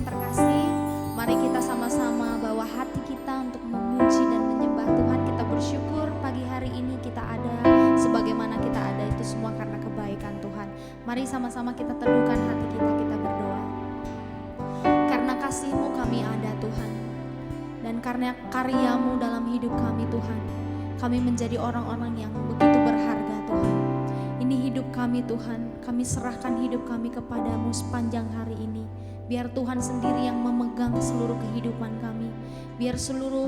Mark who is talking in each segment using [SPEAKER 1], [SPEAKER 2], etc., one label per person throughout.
[SPEAKER 1] yang terkasih, mari kita sama-sama bawa hati kita untuk memuji dan menyembah Tuhan. Kita bersyukur pagi hari ini kita ada sebagaimana kita ada, itu semua karena kebaikan Tuhan. Mari sama-sama kita teduhkan hati kita berdoa. Karena kasih-Mu kami ada Tuhan, dan karena karya-Mu dalam hidup kami Tuhan, kami menjadi orang-orang yang begitu berharga Tuhan. Ini hidup kami Tuhan, kami serahkan hidup kami kepadamu sepanjang hari ini. Biar Tuhan sendiri yang memegang seluruh kehidupan kami. Biar seluruh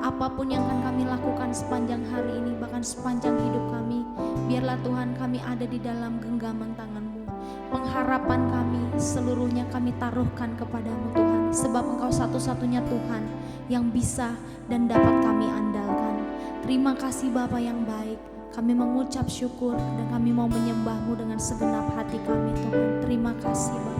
[SPEAKER 1] apapun yang akan kami lakukan sepanjang hari ini, bahkan sepanjang hidup kami, biarlah Tuhan kami ada di dalam genggaman tangan-Mu. Pengharapan kami seluruhnya kami taruhkan kepadamu Tuhan, sebab Engkau satu-satunya Tuhan yang bisa dan dapat kami andalkan. Terima kasih Bapa yang baik. Kami mengucap syukur dan kami mau menyembah-Mu dengan segenap hati kami Tuhan. Terima kasih Bapa.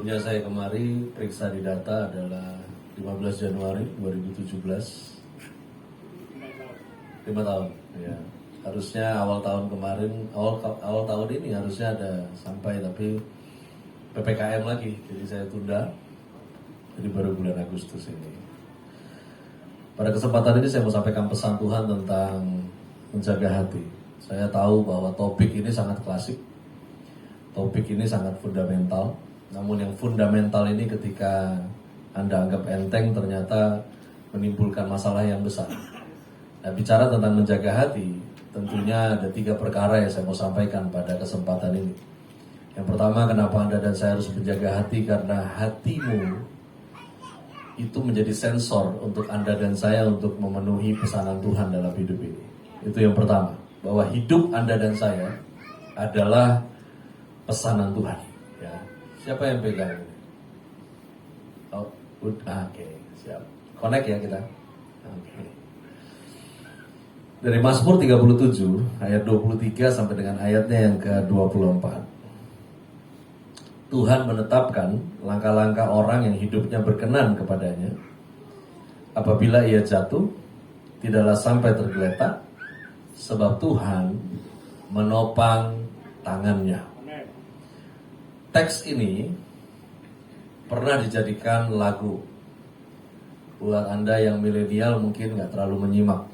[SPEAKER 2] sebelumnya saya kemari periksa di data adalah 15 Januari 2017. 5 tahun ya. Harusnya awal tahun kemarin, awal tahun ini harusnya ada sampai, tapi PPKM lagi, jadi saya tunda. Jadi baru bulan Agustus ini. Pada kesempatan ini saya mau sampaikan pesan Tuhan tentang menjaga hati. Saya tahu bahwa topik ini sangat klasik. Topik ini sangat fundamental. Namun yang fundamental ini ketika Anda anggap enteng ternyata menimbulkan masalah yang besar. Nah, bicara tentang menjaga hati, tentunya ada 3 perkara yang saya mau sampaikan pada kesempatan ini. Yang pertama, kenapa Anda dan saya harus menjaga hati? Karena hatimu itu menjadi sensor untuk Anda dan saya untuk memenuhi pesanan Tuhan dalam hidup ini. Itu yang pertama, bahwa hidup Anda dan saya adalah pesanan Tuhan. Ya. Siapa yang pegang ini? Oh, oke, siap. Connect ya kita. Oke. Dari Mazmur 37 ayat 23 sampai dengan ayatnya yang ke-24. Tuhan menetapkan langkah-langkah orang yang hidupnya berkenan kepadanya. Apabila ia jatuh, tidaklah sampai tergeletak, sebab Tuhan menopang tangannya. Teks ini pernah dijadikan lagu. Buat Anda yang milenial mungkin nggak terlalu menyimak,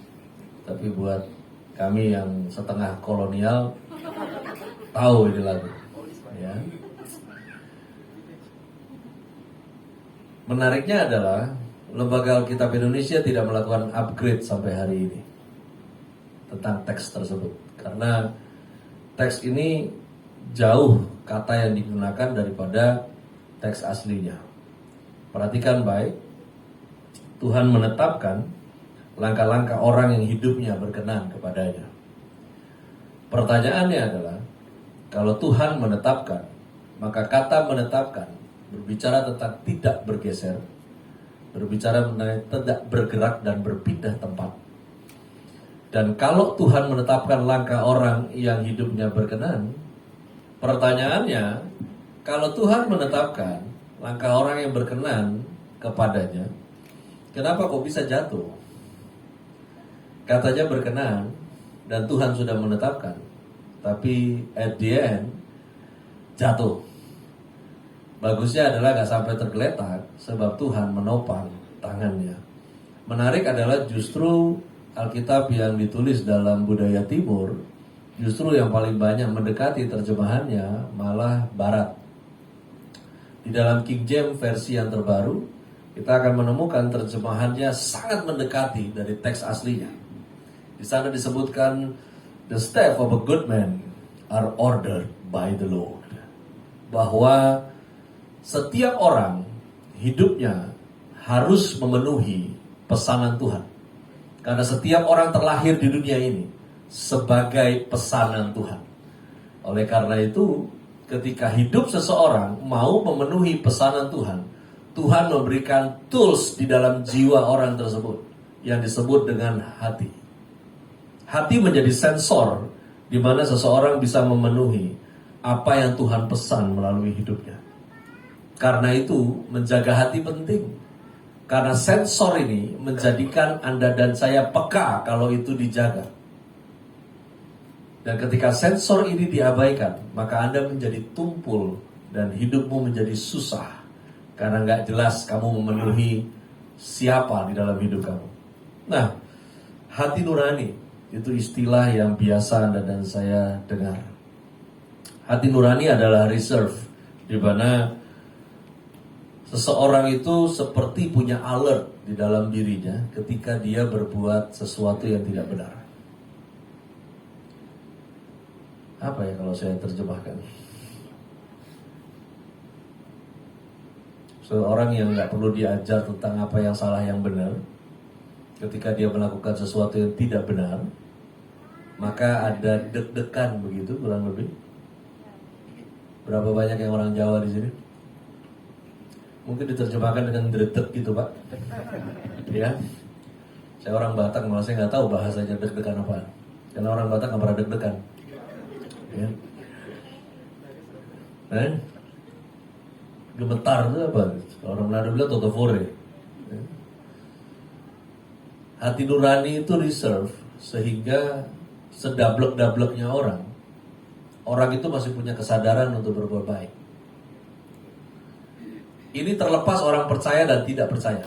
[SPEAKER 2] tapi buat kami yang setengah kolonial tahu ini lagu. Ya. Menariknya adalah Lembaga Alkitab Indonesia tidak melakukan upgrade sampai hari ini tentang teks tersebut, karena teks ini jauh kata yang digunakan daripada teks aslinya. Perhatikan baik, Tuhan menetapkan langkah-langkah orang yang hidupnya berkenan kepadanya. Pertanyaannya adalah, kalau Tuhan menetapkan, maka kata menetapkan berbicara tentang tidak bergeser, berbicara mengenai tidak bergerak dan berpindah tempat. Dan kalau Tuhan menetapkan langkah orang yang hidupnya berkenan, pertanyaannya, kalau Tuhan menetapkan langkah orang yang berkenan kepadanya, kenapa kok bisa jatuh? Katanya berkenan dan Tuhan sudah menetapkan, tapi at the end jatuh. Bagusnya adalah gak sampai tergeletak, sebab Tuhan menopang tangannya. Menarik adalah justru Alkitab yang ditulis dalam budaya Timur, justru yang paling banyak mendekati terjemahannya malah Barat. Di dalam King James versi yang terbaru, kita akan menemukan terjemahannya sangat mendekati dari teks aslinya. Di sana disebutkan, the steps of a good man are ordered by the Lord. Bahwa setiap orang hidupnya harus memenuhi pesanan Tuhan. Karena setiap orang terlahir di dunia ini sebagai pesanan Tuhan. Oleh karena itu, ketika hidup seseorang mau memenuhi pesanan Tuhan, Tuhan memberikan tools di dalam jiwa orang tersebut yang disebut dengan hati. Hati menjadi sensor di mana seseorang bisa memenuhi apa yang Tuhan pesan melalui hidupnya. Karena itu, menjaga hati penting. Karena sensor ini menjadikan Anda dan saya peka kalau itu dijaga. Dan ketika sensor ini diabaikan, maka Anda menjadi tumpul dan hidupmu menjadi susah. Karena nggak jelas kamu memenuhi siapa di dalam hidup kamu. Nah, hati nurani itu istilah yang biasa Anda dan saya dengar. Hati nurani adalah reserve, di mana seseorang itu seperti punya alert di dalam dirinya ketika dia berbuat sesuatu yang tidak benar. Apa ya kalau saya terjemahkan? Seorang yang nggak perlu diajar tentang apa yang salah yang benar, ketika dia melakukan sesuatu yang tidak benar, maka ada deg-degan begitu kurang lebih. Berapa banyak yang orang Jawa di sini? Mungkin diterjemahkan dengan dredeg gitu Pak. Ya. Saya orang Batak, malah saya nggak tahu bahasanya deg-degan apa. Karena orang Batak nggak pernah deg-degan. Ya. Gemetar itu apa? Kalau orang Manado bilang totofore. Hati nurani itu reserve sehingga sedablek-dableknya orang itu masih punya kesadaran untuk berbuat baik. Ini terlepas orang percaya dan tidak percaya.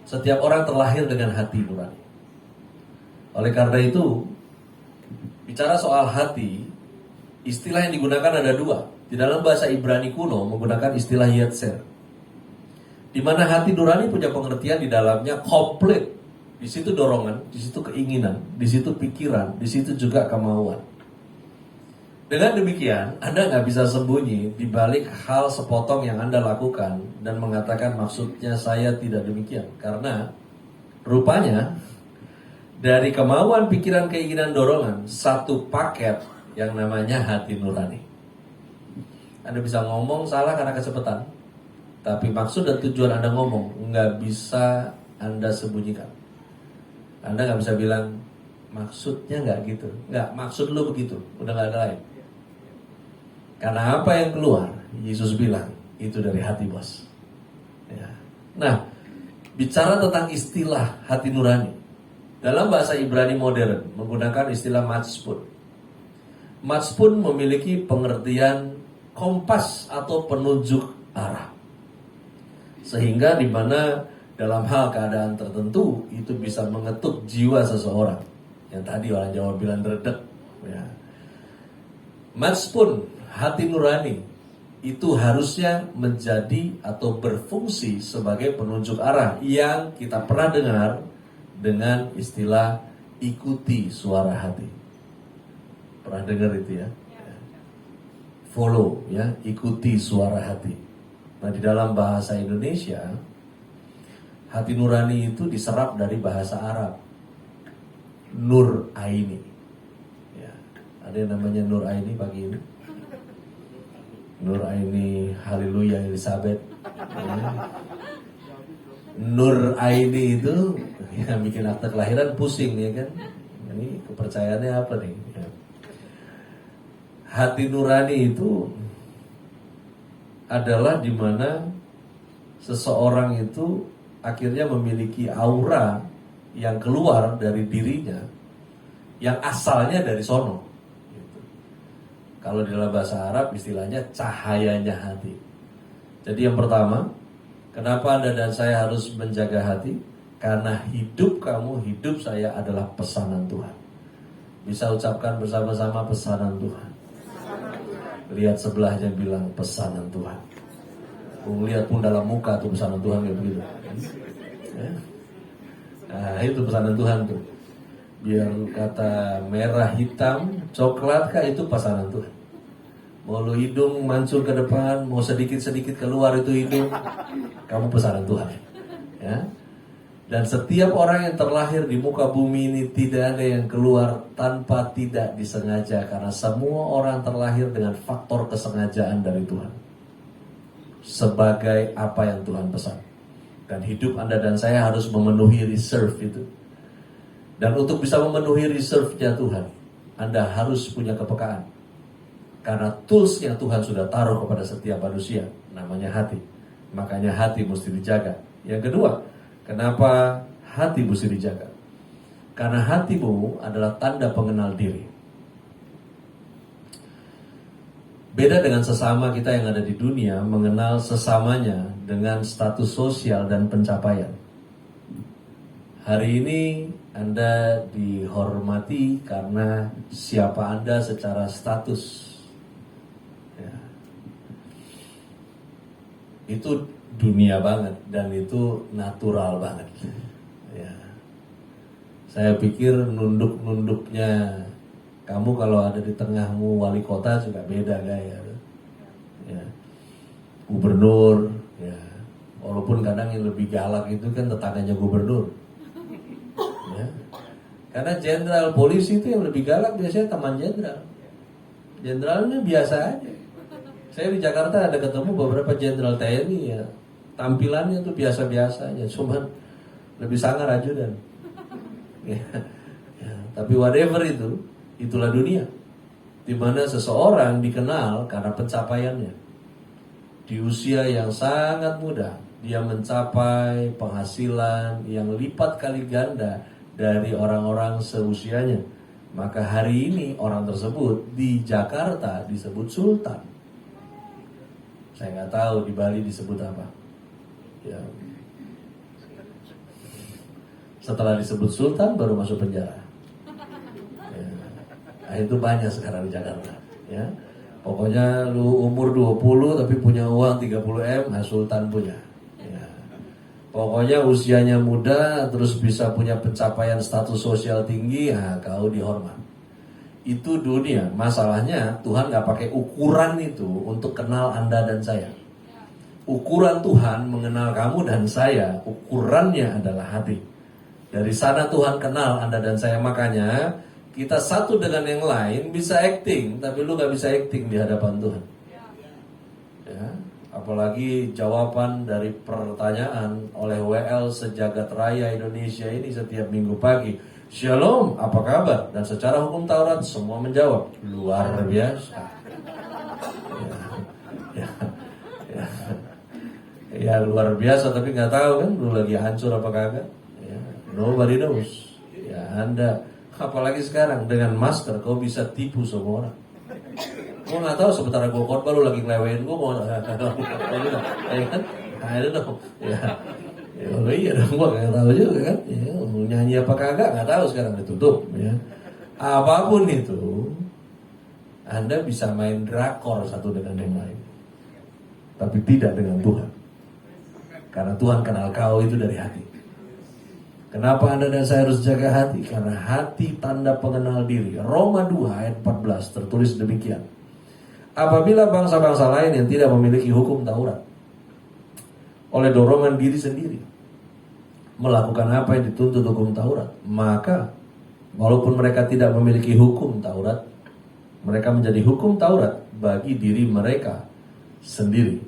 [SPEAKER 2] Setiap orang terlahir dengan hati nurani. Oleh karena itu, bicara soal hati, istilah yang digunakan ada dua. Di dalam bahasa Ibrani kuno menggunakan istilah yetzer, di mana hati nurani punya pengertian di dalamnya komplit. Di situ dorongan, di situ keinginan, di situ pikiran, di situ juga kemauan. Dengan demikian, Anda nggak bisa sembunyi di balik hal sepotong yang Anda lakukan dan mengatakan maksudnya saya tidak demikian. Karena rupanya dari kemauan, pikiran, keinginan, dorongan, satu paket yang namanya hati nurani. Anda bisa ngomong salah karena kecepatan, tapi maksud dan tujuan Anda ngomong nggak bisa Anda sembunyikan. Anda nggak bisa bilang maksudnya nggak gitu, nggak, maksud lu begitu, udah nggak ada lain. Karena apa yang keluar, Yesus bilang itu dari hati, bos. Ya. Nah, bicara tentang istilah hati nurani, dalam bahasa Ibrani modern menggunakan istilah matspun. Matspun memiliki pengertian kompas atau penunjuk arah, sehingga di mana dalam hal keadaan tertentu itu bisa mengetuk jiwa seseorang. Yang tadi orang Jawa bilang dredeg. Ya. Matspun, hati nurani, itu harusnya menjadi atau berfungsi sebagai penunjuk arah yang kita pernah dengar dengan istilah ikuti suara hati. Pernah dengar itu ya? Follow, ya, ikuti suara hati. Nah, di dalam bahasa Indonesia, hati nurani itu diserap dari bahasa Arab, Nur Aini. Ya, ada yang namanya Nur Aini pagi ini. Nur Aini Haleluya Elizabeth. Ya. Nur Aini itu yang bikin akte kelahiran pusing ya kan. Ini kepercayaannya apa nih? Ya. Hati nurani itu adalah dimana seseorang itu akhirnya memiliki aura yang keluar dari dirinya yang asalnya dari sono. Gitu. Kalau di dalam bahasa Arab istilahnya cahayanya hati. Jadi yang pertama, kenapa Anda dan saya harus menjaga hati? Karena hidup kamu, hidup saya adalah pesanan Tuhan. Bisa ucapkan bersama-sama pesanan Tuhan. Lihat sebelahnya bilang pesanan Tuhan. Lihat pun dalam muka tuh pesanan Tuhan kayak begitu. Ya. Nah itu pesanan Tuhan tuh. Biar kata merah hitam coklat kah itu pesanan Tuhan. Mau lu hidung mancur ke depan, mau sedikit-sedikit keluar itu hidung, kamu pesanan Tuhan. Ya. Dan setiap orang yang terlahir di muka bumi ini tidak ada yang keluar tanpa tidak disengaja. Karena semua orang terlahir dengan faktor kesengajaan dari Tuhan. Sebagai apa yang Tuhan pesan. Dan hidup Anda dan saya harus memenuhi reserve itu. Dan untuk bisa memenuhi reserve-nya Tuhan, Anda harus punya kepekaan. Karena tools yang Tuhan sudah taruh kepada setiap manusia, namanya hati. Makanya hati mesti dijaga. Yang kedua, kenapa hati mesti dijaga? Karena hatimu adalah tanda pengenal diri. Beda dengan sesama kita yang ada di dunia, mengenal sesamanya dengan status sosial dan pencapaian. Hari ini Anda dihormati karena siapa Anda secara status. Ya. Itu dunia banget dan itu natural banget. Ya. Saya pikir nunduk-nunduknya kamu kalau ada di tengahmu wali kota juga beda gaya. Ya. Gubernur, ya. Walaupun kadang yang lebih galak itu kan tetangganya gubernur. Ya. Karena jenderal polisi itu yang lebih galak biasanya teman jenderal. Jenderalnya biasa aja. Saya di Jakarta ada ketemu beberapa jenderal TNI ya. Tampilannya tuh biasa-biasa aja, cuman lebih sangar ajudan. Ya. Ya. Tapi whatever itu, itulah dunia. Di mana seseorang dikenal karena pencapaiannya. di usia yang sangat muda, dia mencapai penghasilan yang lipat kali ganda dari orang-orang seusianya. Maka hari ini orang tersebut di Jakarta disebut sultan. Saya nggak tahu di Bali disebut apa. Ya. Setelah disebut sultan baru masuk penjara. Ya. Nah, itu banyak sekarang di Jakarta. Ya. Pokoknya lu umur 20 tapi punya uang 30 M, nah sultan punya. Ya. Pokoknya usianya muda terus bisa punya pencapaian status sosial tinggi, nah kau dihormat. Itu dunia. Masalahnya Tuhan gak pakai ukuran itu untuk kenal Anda dan saya. Ukuran Tuhan mengenal kamu dan saya, ukurannya adalah hati. Dari sana Tuhan kenal Anda dan saya. Makanya kita satu dengan yang lain bisa acting, tapi lu gak bisa acting di hadapan Tuhan. Ya, apalagi jawaban dari pertanyaan oleh WL sejagat raya Indonesia ini setiap minggu pagi. Shalom, apa kabar? Dan secara hukum Taurat semua menjawab luar biasa. Ya, ya, ya luar biasa, tapi nggak tahu kan lu lagi hancur apa kagak? Ya, nobody knows. Ya Anda, apalagi sekarang dengan masker kau bisa tipu semua orang. Gue nggak tahu sementara gue khotbah lu lagi ngelewain gue mau, ya kan? I don't know. Ya. Oh iya dong, gue gak tahu juga kan. Ya, mau nyanyi apa kagak gak tahu, sekarang ditutup. Ya. Apapun itu, Anda bisa main drakor satu dengan yang lain, tapi tidak dengan Tuhan. Karena Tuhan kenal kau itu dari hati. Kenapa Anda dan saya harus jaga hati? Karena hati tanda pengenal diri. Roma 2 ayat 14 tertulis demikian. Apabila bangsa-bangsa lain yang tidak memiliki hukum Taurat oleh dorongan diri sendiri melakukan apa yang dituntut hukum Taurat, maka walaupun mereka tidak memiliki hukum Taurat, mereka menjadi hukum Taurat bagi diri mereka sendiri.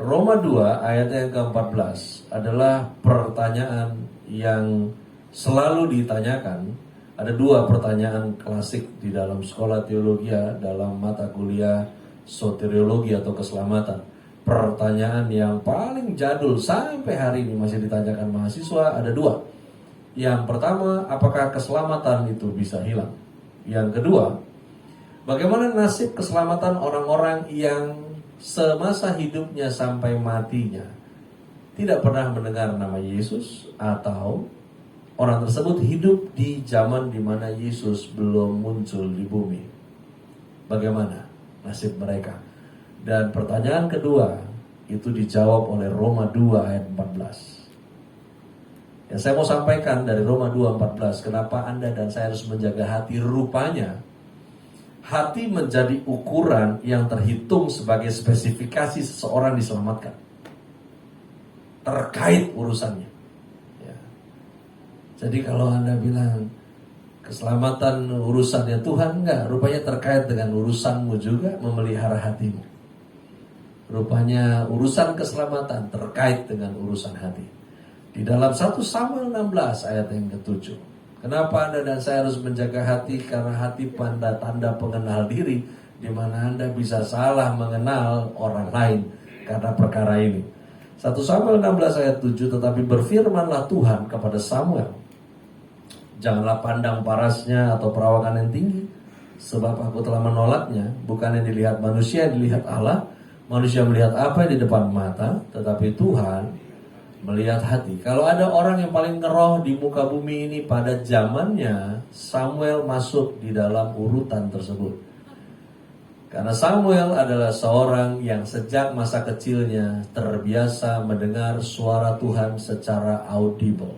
[SPEAKER 2] Roma 2 ayat yang ke-14 adalah pertanyaan yang selalu ditanyakan. Ada dua pertanyaan klasik di dalam sekolah teologi, dalam mata kuliah soteriologi atau keselamatan. Pertanyaan yang paling jadul sampai hari ini masih ditanyakan mahasiswa ada dua. Yang pertama, apakah keselamatan itu bisa hilang? Yang kedua, bagaimana nasib keselamatan orang-orang yang semasa hidupnya sampai matinya tidak pernah mendengar nama Yesus, atau orang tersebut hidup di zaman di mana Yesus belum muncul di bumi? Bagaimana nasib mereka? Dan pertanyaan kedua itu dijawab oleh Roma 2 ayat 14. Yang saya mau sampaikan dari Roma 2:14, kenapa Anda dan saya harus menjaga hati. Rupanya hati menjadi ukuran yang terhitung sebagai spesifikasi seseorang diselamatkan terkait urusannya. Ya. Jadi kalau Anda bilang keselamatan urusannya Tuhan, enggak, rupanya terkait dengan urusanmu juga memelihara hatimu. Rupanya urusan keselamatan terkait dengan urusan hati. Di dalam 1 Samuel 16 ayat yang ke-7. Kenapa Anda dan saya harus menjaga hati? Karena hati tanda pengenal diri, di mana Anda bisa salah mengenal orang lain karena perkara ini. 1 Samuel 16 ayat 7, tetapi berfirmanlah Tuhan kepada Samuel, janganlah pandang parasnya atau perawakan yang tinggi, sebab aku telah menolaknya. Bukan yang dilihat manusia, yang dilihat Allah. Manusia melihat apa yang di depan mata, tetapi Tuhan melihat hati. Kalau ada orang yang paling ngeroh di muka bumi ini pada zamannya, Samuel masuk di dalam urutan tersebut. Karena Samuel adalah seorang yang sejak masa kecilnya terbiasa mendengar suara Tuhan secara audible.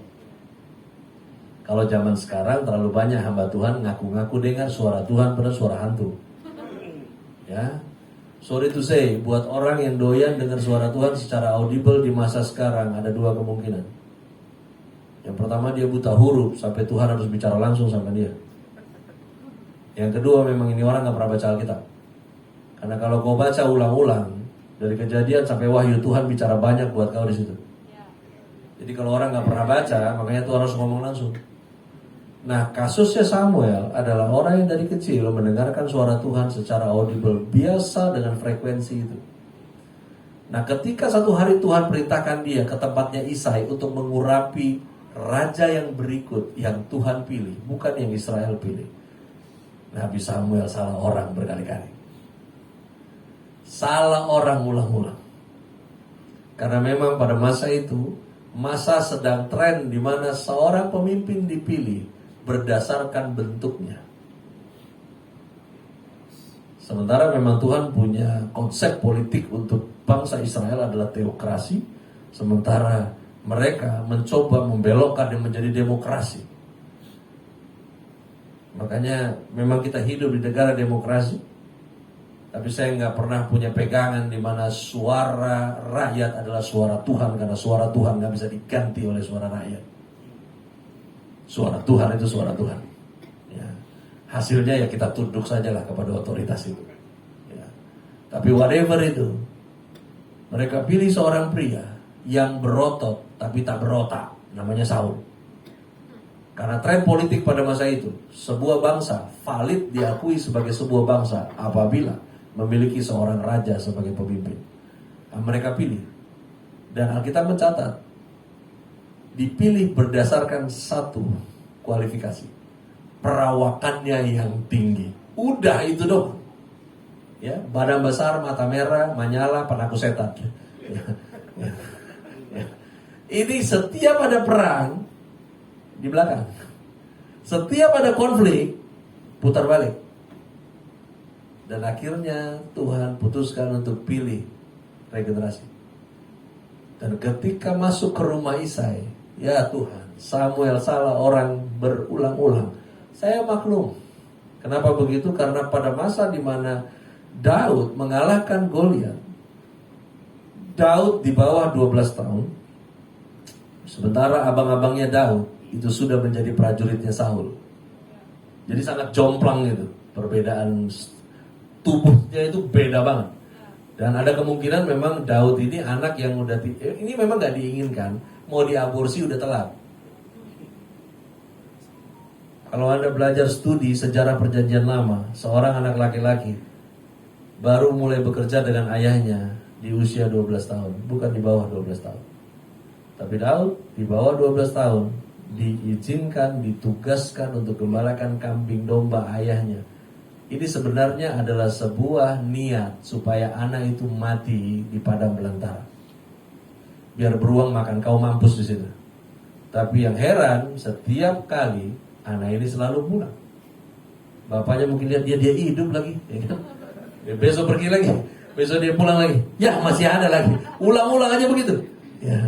[SPEAKER 2] Kalau zaman sekarang terlalu banyak hamba Tuhan ngaku-ngaku dengar suara Tuhan pada suara hantu. Ya. Sorry to say, buat orang yang doyan dengar suara Tuhan secara audible di masa sekarang ada dua kemungkinan. Yang pertama, dia buta huruf sampai Tuhan harus bicara langsung sama dia. Yang kedua, memang ini orang gak pernah baca Alkitab. Karena kalau kau baca ulang-ulang dari Kejadian sampai Wahyu, Tuhan bicara banyak buat kau di situ. Jadi kalau orang gak pernah baca, makanya Tuhan harus ngomong langsung. Nah, kasusnya Samuel adalah orang yang dari kecil mendengarkan suara Tuhan secara audible, biasa dengan frekuensi itu. Nah, ketika satu hari Tuhan perintahkan dia ke tempatnya Isai untuk mengurapi raja yang berikut yang Tuhan pilih, bukan yang Israel pilih. Nabi Samuel salah orang berkali-kali. Salah orang ulang-ulang. Karena memang pada masa itu, masa sedang tren di mana seorang pemimpin dipilih berdasarkan bentuknya. Sementara memang Tuhan punya konsep politik untuk bangsa Israel adalah teokrasi, sementara mereka mencoba membelokkan dan menjadi demokrasi. Makanya memang kita hidup di negara demokrasi, tapi saya nggak pernah punya pegangan di mana suara rakyat adalah suara Tuhan, karena suara Tuhan nggak bisa diganti oleh suara rakyat. Suara Tuhan itu suara Tuhan. Ya. Hasilnya ya kita tunduk sajalah kepada otoritas itu. Ya. Tapi whatever itu, mereka pilih seorang pria yang berotot tapi tak berotak, namanya Saul. Karena tren politik pada masa itu, sebuah bangsa valid diakui sebagai sebuah bangsa apabila memiliki seorang raja sebagai pemimpin. Nah, mereka pilih. Dan Alkitab mencatat, dipilih berdasarkan satu kualifikasi, perawakannya yang tinggi. Udah itu dong. Ya, badan besar, mata merah, menyala, penakut setan. Ya, ya, ya. Ini setiap ada perang di belakang, setiap ada konflik putar balik. Dan akhirnya Tuhan putuskan untuk pilih regenerasi. Dan ketika masuk ke rumah Isai, ya Tuhan, Samuel salah orang berulang-ulang. Saya maklum. Kenapa begitu? Karena pada masa di mana Daud mengalahkan Goliat, Daud di bawah 12 tahun, sementara abang-abangnya Daud itu sudah menjadi prajuritnya Saul. Jadi sangat jomplang gitu. Perbedaan tubuhnya itu beda banget. Dan ada kemungkinan memang Daud ini anak yang udah ini memang gak diinginkan. Mau diaborsi udah telat. Kalau Anda belajar studi sejarah perjanjian lama, seorang anak laki-laki baru mulai bekerja dengan ayahnya di usia 12 tahun, bukan di bawah 12 tahun. Tapi Daud di bawah 12 tahun diizinkan, ditugaskan untuk gembalakan kambing domba ayahnya. Ini sebenarnya adalah sebuah niat supaya anak itu mati di padang belantara, biar beruang makan, kau mampus di situ. Tapi yang heran, setiap kali anak ini selalu pulang. Bapaknya mungkin lihat dia hidup lagi, ya kan? Besok pergi lagi, besok dia pulang lagi, ya masih ada lagi, ulang-ulang aja begitu. Ya,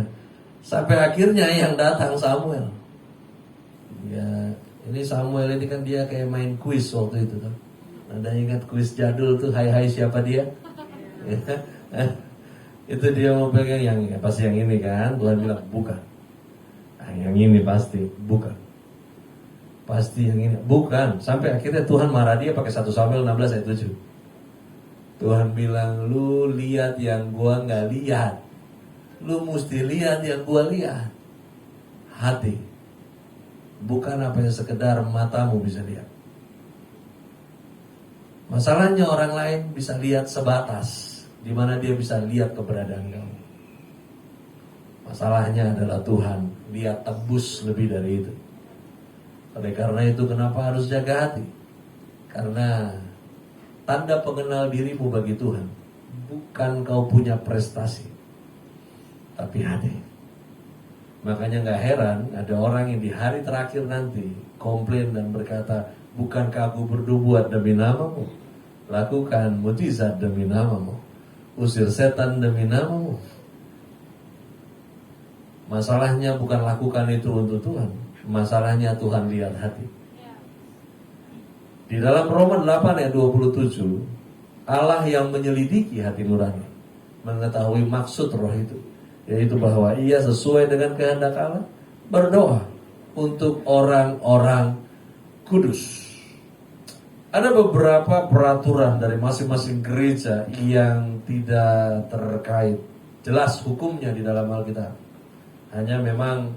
[SPEAKER 2] sampai akhirnya yang datang Samuel. Ya, ini Samuel ini kan dia kayak main kuis waktu itu kan. Anda ingat kuis jadul tuh, hai siapa dia? Itu dia mau pegang yang pasti yang ini kan. Tuhan bilang bukan. Nah, yang ini pasti bukan. Pasti yang ini bukan. Sampai akhirnya Tuhan marah dia pakai 1 Samuel 16 ayat 7. Tuhan bilang, lu lihat yang gua nggak lihat. Lu mesti lihat yang gua lihat. Hati. Bukan apa yang sekedar matamu bisa lihat. Masalahnya orang lain bisa lihat sebatas, di mana dia bisa lihat keberadaan kamu. Masalahnya adalah Tuhan, dia tebus lebih dari itu. Oleh karena itu kenapa harus jaga hati? Karena tanda pengenal dirimu bagi Tuhan bukan kau punya prestasi, tapi hati. Makanya gak heran ada orang yang di hari terakhir nanti komplain dan berkata, bukankah aku bernubuat demi namamu, lakukan mujizat demi namamu, usir setan demi namamu. Masalahnya bukan lakukan itu untuk Tuhan, masalahnya Tuhan lihat hati. Di dalam Roma 8 ayat 27, Allah yang menyelidiki hati nurani mengetahui maksud roh itu, yaitu bahwa ia sesuai dengan kehendak Allah berdoa untuk orang-orang kudus. Ada beberapa peraturan dari masing-masing gereja yang tidak terkait jelas hukumnya di dalam Alkitab. Hanya memang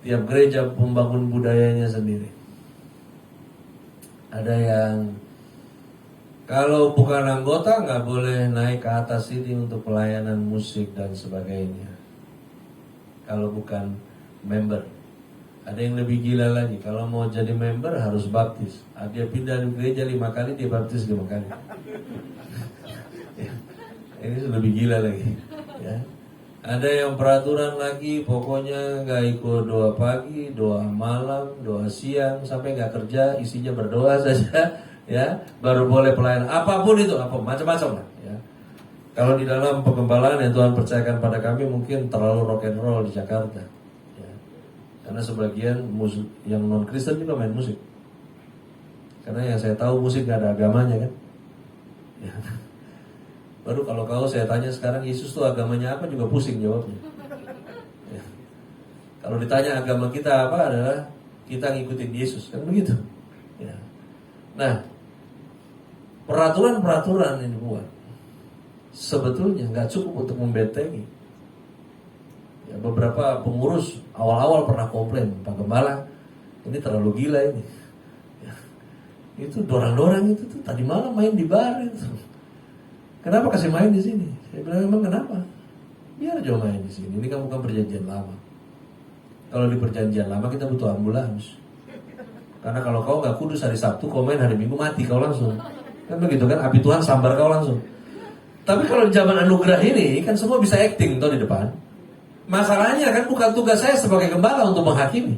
[SPEAKER 2] tiap gereja membangun budayanya sendiri. Ada yang Kalau bukan anggota nggak boleh naik ke atas ini untuk pelayanan musik dan sebagainya. Kalau bukan member. Ada yang lebih gila lagi, kalau mau jadi member harus baptis. Dia pindah di gereja 5 kali, dia baptis 5 kali. Ya, ini lebih gila lagi. Ya. Ada yang peraturan lagi, pokoknya nggak ikut doa pagi, doa malam, doa siang, sampai nggak kerja, isinya berdoa saja. Ya, baru boleh pelayanan. Apapun itu, apa macam-macam lah. Ya. Kalau di dalam pengembalaan yang Tuhan percayakan pada kami mungkin terlalu rock and roll di Jakarta. Ya. Karena sebagian yang non Kristen juga main musik. Karena yang saya tahu musik gak ada agamanya kan. Ya. Baru kalau saya tanya sekarang Yesus tuh agamanya apa juga pusing jawabnya. Ya. Kalau ditanya agama kita apa adalah kita ngikutin Yesus kan begitu. Ya. Nah, peraturan-peraturan ini buat sebetulnya nggak cukup untuk membentengi. Ya, beberapa pengurus awal-awal pernah komplain, Pak Gembala, ini terlalu gila ini. Ya, itu dorang-dorang itu tuh tadi malam main di bar itu. Kenapa kasih main di sini? Saya bilang emang kenapa? Biar aja main di sini. Ini kan bukan perjanjian lama. Kalau di perjanjian lama kita butuh ambulans. Karena kalau kau nggak kudus hari Sabtu, kau main hari Minggu mati kau langsung. Kan begitu kan, api Tuhan sambar kau langsung. Tapi kalau di zaman anugerah ini kan semua bisa acting tuh di depan. Masalahnya kan bukan tugas saya sebagai gembala untuk menghakimi.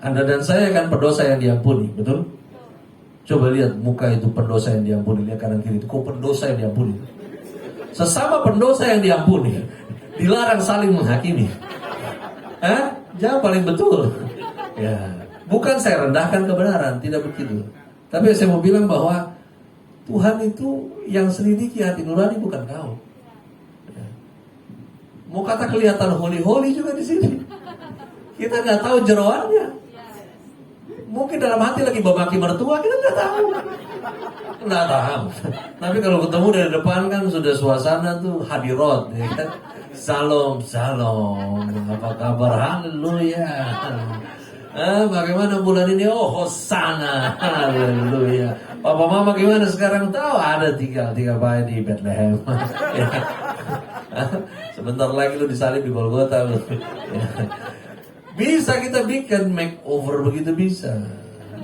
[SPEAKER 2] Anda dan saya kan pendosa yang diampuni, betul? Coba lihat muka itu pendosa yang diampuni, lihat kanan kiri itu, kok pendosa yang diampuni. Sesama pendosa yang diampuni, dilarang saling menghakimi. Jangan paling betul. Ya, bukan saya rendahkan kebenaran, tidak begitu. Tapi saya mau bilang bahwa Tuhan itu yang selidiki hati nurani bukan kau. Ya. Mau kata kelihatan holy juga di sini. Kita nggak tahu jeroannya. Mungkin dalam hati lagi memaki mertua, kita nggak tahu. Nggak tahu. Tapi kalau ketemu dari depan kan sudah suasana tuh hadirat, ya kan? Salam, apa kabar? Haleluya. Bagaimana bulan ini? Oh, Hosana, haleluya. Papa mama gimana sekarang? Tahu ada tiga bayi di Bethlehem. Ya. Sebentar lagi lu disalib di Golgota lu. Ya. Bisa kita bikin makeover begitu bisa.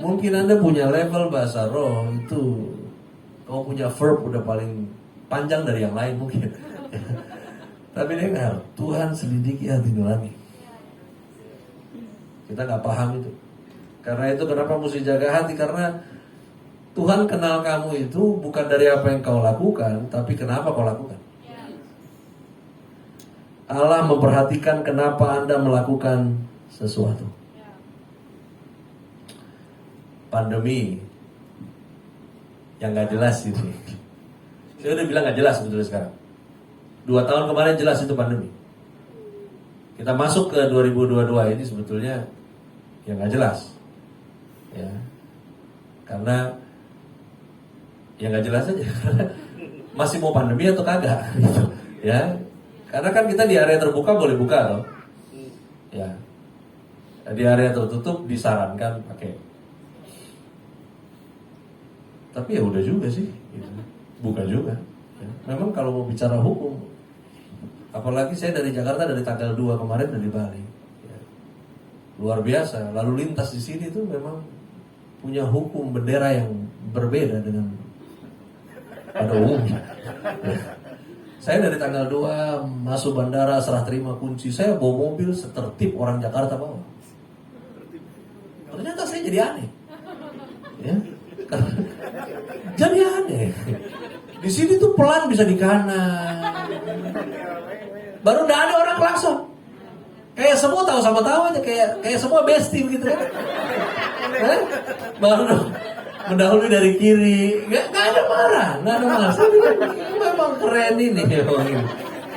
[SPEAKER 2] Mungkin Anda punya level bahasa roh itu, kamu punya verb udah paling panjang dari yang lain mungkin. Tapi dengar, Tuhan selidiki hati nurani. Kita nggak paham itu. Karena itu kenapa mesti jaga hati, karena Tuhan kenal kamu itu bukan dari apa yang kau lakukan, tapi kenapa kau lakukan. Allah memperhatikan kenapa Anda melakukan sesuatu. Pandemi yang nggak jelas ini. Saya udah bilang nggak jelas sebetulnya sekarang. 2 tahun kemarin jelas itu pandemi. Kita masuk ke 2022 ini sebetulnya yang nggak jelas, ya, karena ya nggak jelas aja. Masih mau pandemi atau kagak, gitu, ya. Karena kan kita di area terbuka boleh buka loh, ya. Di area tertutup disarankan pakai. Tapi ya udah juga sih, gitu. Buka juga. Ya. Memang kalau mau bicara hukum, apalagi saya dari Jakarta dari tanggal 2 kemarin dari Bali, ya. Luar biasa. Lalu lintas di sini tuh memang punya hukum bendera yang berbeda dengan pada umumnya. Ya. Saya dari tanggal 2 masuk bandara, serah terima kunci, saya bawa mobil setertib orang Jakarta bawa. Ternyata saya jadi aneh, ya. Jadi aneh. Di sini tuh pelan bisa di kanan. Baru udah ada orang klakson. Kayak semua tahu sama tahu aja, kayak semua bestie gitu kan. Baru mendahului dari kiri, nggak ada marah. Memang keren ini.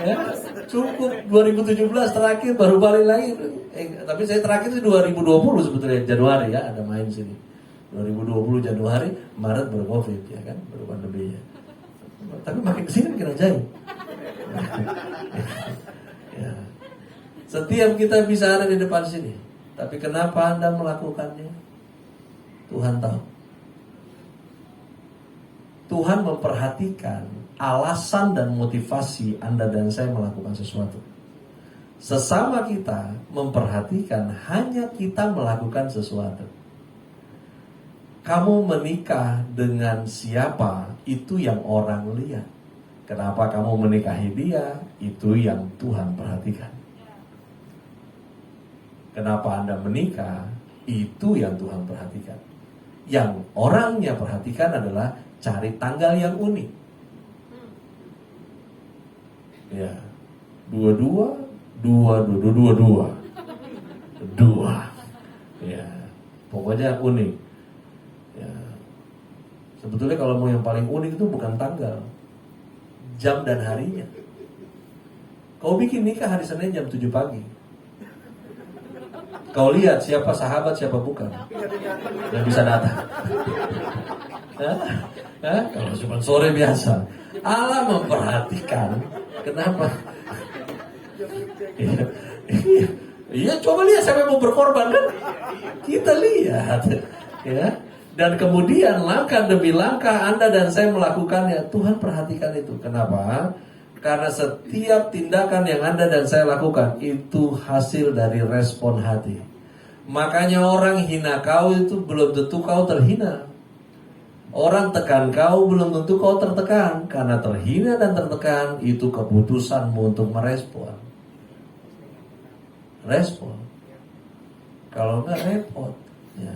[SPEAKER 2] Ya, cukup 2017 terakhir baru balik lagi. Tapi saya terakhir itu 2020 sebetulnya Januari ya, ada main sini. 2020 Januari, Maret baru Covid ya kan, baru pandeminya. Tapi makin kesini makin ajaib. Ya. Setiap kita bisa ada di depan sini, tapi kenapa Anda melakukannya? Tuhan tahu. Tuhan memperhatikan alasan dan motivasi Anda dan saya melakukan sesuatu. Sesama kita memperhatikan hanya kita melakukan sesuatu. Kamu menikah dengan siapa, itu yang orang lihat. Kenapa kamu menikahi dia, itu yang Tuhan perhatikan. Kenapa Anda menikah, itu yang Tuhan perhatikan. Yang orangnya perhatikan adalah cari tanggal yang unik. Ya, dua. Ya, pokoknya unik. Ya. Sebetulnya kalau mau yang paling unik itu bukan tanggal, jam dan harinya. Kau bikin nikah hari Senin jam 7 pagi. Kau lihat siapa sahabat, siapa bukan, yang bisa datang. Kalau cuma sore biasa. Allah memperhatikan. Kenapa? Iya, coba lihat siapa yang mau berkorban kan? Kita lihat, ya. Dan kemudian langkah demi langkah Anda dan saya melakukannya. Tuhan perhatikan itu. Kenapa? Karena setiap tindakan yang Anda dan saya lakukan itu hasil dari respon hati. Makanya orang hina kau itu belum tentu kau terhina. Orang tekan kau belum tentu kau tertekan. Karena terhina dan tertekan itu keputusanmu untuk merespon. Respon. Kalau enggak repot, ya.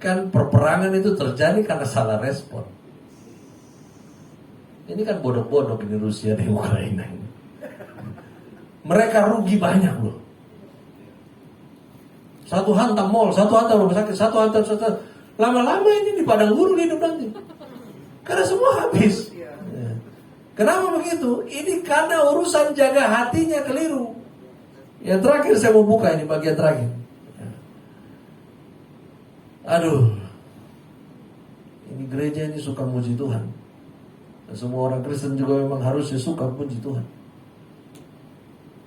[SPEAKER 2] Kan perperangan itu terjadi karena salah respon. Ini kan bodoh-bodoh ini Rusia dan Ukraina ini. Mereka rugi banyak loh. Satu hantam mall, satu hantam rumah sakit, satu hantam. Lama-lama ini di padang gurun hidup nanti. Karena semua habis. Ya. Kenapa begitu? Ini karena urusan jaga hatinya keliru. Yang terakhir saya mau buka ini bagian terakhir. Aduh, ini gereja ini suka muji Tuhan. Dan semua orang Kristen juga memang harusnya suka puji Tuhan.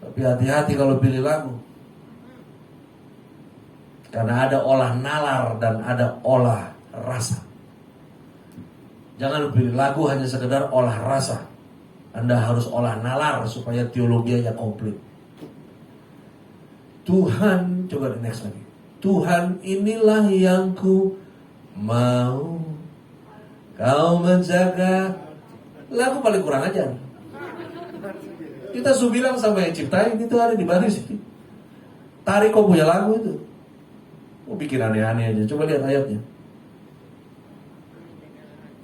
[SPEAKER 2] Tapi hati-hati kalau pilih lagu. Karena ada olah nalar dan ada olah rasa. Jangan pilih lagu hanya sekedar olah rasa. Anda harus olah nalar supaya teologianya komplit. Tuhan, coba di next lagi. Tuhan, inilah yang ku mau, kau menjaga. Lagu paling kurang ajar. Kita bilang sama yang ciptain itu ada di baris. Tarik kau punya lagu itu. Oh, bikin aneh-aneh aja. Coba lihat ayatnya.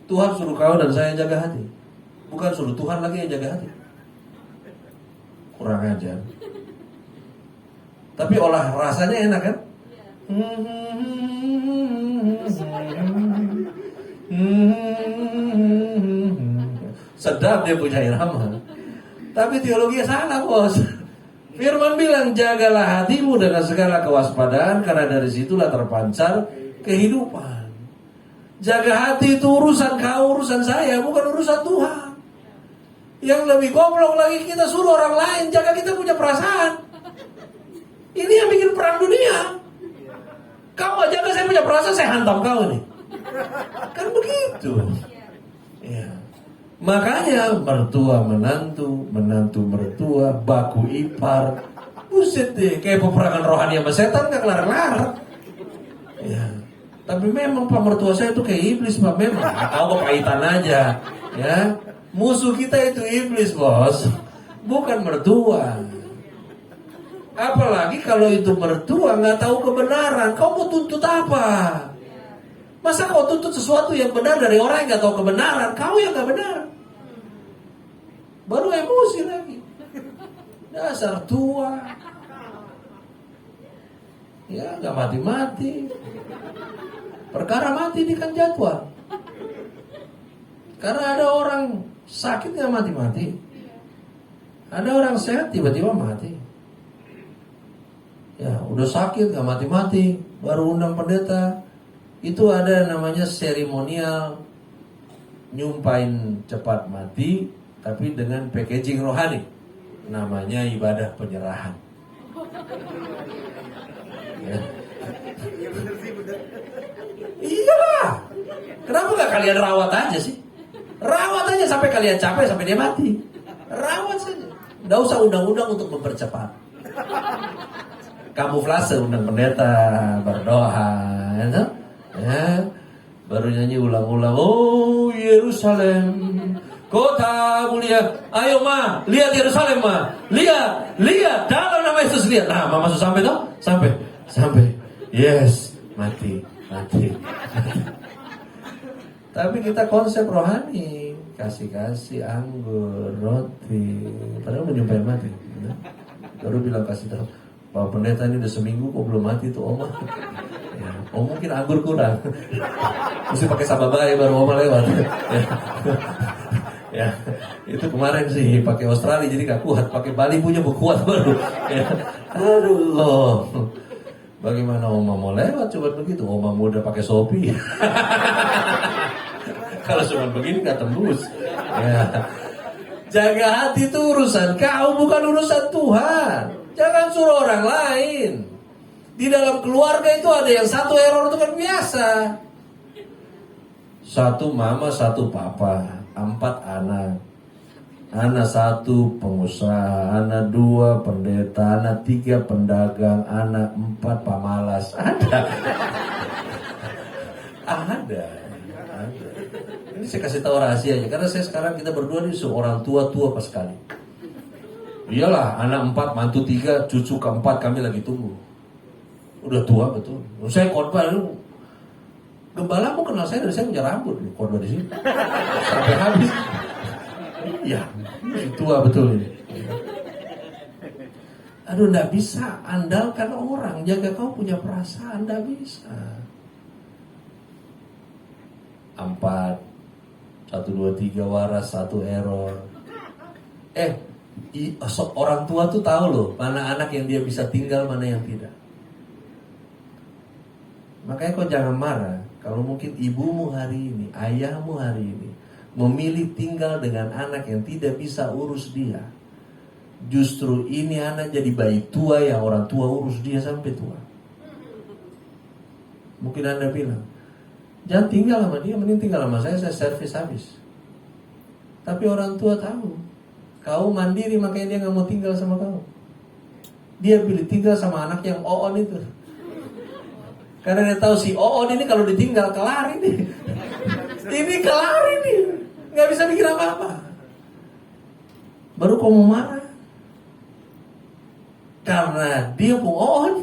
[SPEAKER 2] Tuhan suruh kau dan saya jaga hati. Bukan suruh Tuhan lagi yang jaga hati. Kurang ajar. Tapi olah rasanya enak kan? Sedap dia punya irama. Tapi teologinya salah, bos. Firman bilang, jagalah hatimu dengan segala kewaspadaan, karena dari situlah terpancar kehidupan. Jaga hati itu urusan kau, urusan saya, bukan urusan Tuhan. Yang lebih goblok lagi, kita suruh orang lain jaga kita punya perasaan. Ini yang bikin perang dunia. Kau gak jaga saya punya perasaan, saya hantam kau nih. Kan begitu. Ya. Makanya mertua menantu, menantu mertua, baku ipar. Buset deh, kayak peperangan rohani sama setan gak kelar-kelar. Ya. Tapi memang pak mertua saya itu kayak iblis pak, memang. Tahu kepahitan aja. Ya. Musuh kita itu iblis, bos. Bukan mertua. Apalagi kalau itu mertua nggak tahu kebenaran, kau mau tuntut apa? Masa kau tuntut sesuatu yang benar dari orang yang nggak tahu kebenaran? Kau yang nggak benar, baru emosi lagi. Dasar tua, ya nggak mati-mati. Perkara mati ini kan jadwal. Karena ada orang sakit yang mati-mati, ada orang sehat tiba-tiba mati. Ya, udah sakit gak mati-mati, baru undang pendeta. Itu ada namanya seremonial nyumpain cepat mati, tapi dengan packaging rohani. Namanya ibadah penyerahan. Ya. Iyalah. Kenapa gak kalian rawat aja sih? Rawat aja sampai kalian capek, sampai dia mati. Rawat saja. Nggak usah undang-undang untuk mempercepat. Kamuflase undang pendeta, berdoa, ya, baru nyanyi ulang-ulang. Oh Yerusalem, kota mulia. Ayo ma, lihat Yerusalem ma, lihat, dalam nama Yesus lihat. Nah, mama masuk sampai toh, sampai. Yes, mati. Tapi kita konsep rohani, kasih anggur, roti, padahal menyumpahi mati. Baru bilang kasih tahu, Pak Pendeta ini udah seminggu kok belum mati tuh Oma. Ya, oh mungkin anggur kurang. Mesti pakai sababai baru Oma lewat. Ya, itu kemarin sih pakai Australia jadi gak kuat, pakai Bali punya kuat baru. Ya, aduh loh. Bagaimana Oma mau lewat coba begitu? Oma muda pakai Shopee. Kalau cuma begini gak tembus. Ya. Jaga hati itu urusan kau, bukan urusan Tuhan. Jangan suruh orang lain. Di dalam keluarga itu ada yang satu error itu kan biasa. Satu mama, satu papa, 4 anak. Anak 1 pengusaha, anak 2 pendeta, anak 3 pedagang, anak 4 pamalas. Ada. Ini saya kasih tahu rahasianya, karena saya sekarang kita berdua ini seorang tua pas sekali. Iyalah, anak 4, mantu 3, cucu keempat kami lagi tunggu. Udah tua betul. Saya khotbah dulu. Gembalamu kenal saya dari saya punya rambut khotbah di sini. Sampai habis. Iya, tua betul ini. Aduh, enggak bisa andalkan orang, jaga kau punya perasaan, enggak bisa. 4, 1, 2, 3 waras, 1 error. Orang tua tuh tahu loh mana anak yang dia bisa tinggal, mana yang tidak. Makanya kau jangan marah kalau mungkin ibumu hari ini, ayahmu hari ini memilih tinggal dengan anak yang tidak bisa urus dia. Justru ini anak jadi bayi tua yang orang tua urus dia sampai tua. Mungkin Anda bilang, jangan tinggal sama dia, mending tinggal sama saya servis habis. Tapi orang tua tahu kau mandiri, makanya dia gak mau tinggal sama kau. Dia pilih tinggal sama anak yang oon itu. Karena dia tahu si oon ini kalau ditinggal kelar ini. Ini kelar ini, gak bisa bikin apa-apa. Baru kau mau marah karena dia pun oon.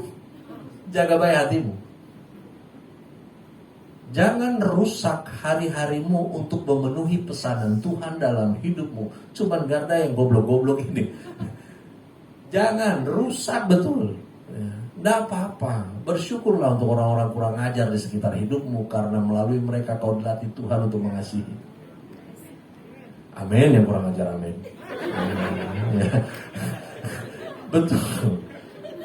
[SPEAKER 2] Jaga baik hatimu. Jangan rusak hari-harimu untuk memenuhi pesanan Tuhan dalam hidupmu. Cuman garda yang goblok-goblok ini. Jangan rusak betul. Nggak apa-apa. Bersyukurlah untuk orang-orang kurang ajar di sekitar hidupmu, karena melalui mereka kau dilatih Tuhan untuk mengasihi. Amin, yang kurang ajar amin. Ya. Betul.